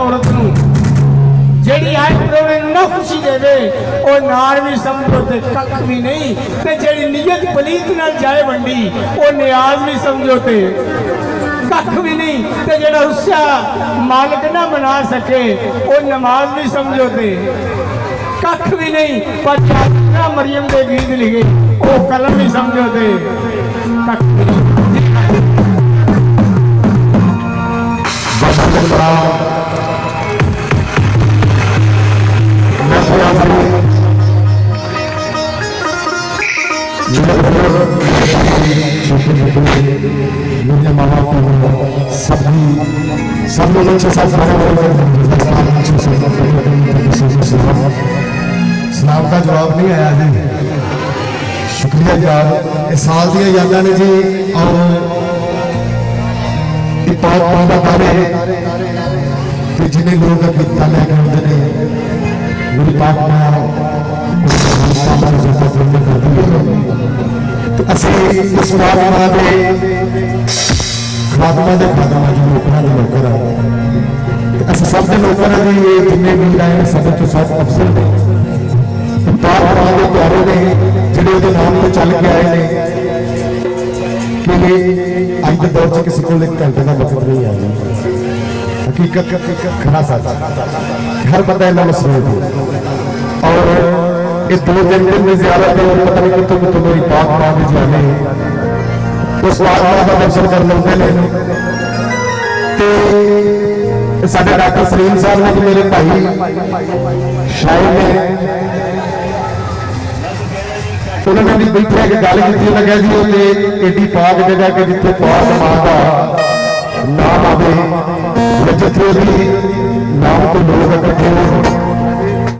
औरत नूं जेड़ी आए प्रोने ना खुशी देवे वो नार भी समझो ते कख भी नहीं, ते जेड़ी नियत पलीत नाल जाए वंडी वो नियाज भी समझो ते कख भी नहीं, ते जेड़ा रुस्सा मालिक ना बना सके वो नमाज भी समझो ते कख भी नहीं। पर ना मरियम के गीत लिखे वो कलम भी समझो ते कख भी नहीं। सब लोग अच्छे साथ सलाम का जवाब नहीं आया जी। शुक्रिया यार, इस साल दिया यादा ने जी और जिन्हें लोग गीता लैके आते हैं मेरी पाक तो असं इस प्रार्थना के खात्मा के खात्मा जो लोगों के नौकर है असं सब के नौकर है जी। ये जिन्हें भी आए सब तो सब अफसर ने पाक के प्यारे ने जिहड़े उहदे नाम तो चल के आए हैं कि अज के दौर च किसी को एक घंटे का वक्त नहीं आया। हकीकत खरा सच हर बंदा इन्ना मसरूफ है और ये 2 दिन में ज्यादा पता नहीं कितों कितों मेरी पाक मां के जाने उस पाक मां का दर्शन कर लेते हैं। साडे डॉक्टर सलीम साहब ने मेरे भाई शायर ने उन्होंने भी बैठे कि गल की लगे जी एडी पाक जगह कि जिथे पाक मां का नाम आवे जिथे नाम को लोग इकट्ठे हो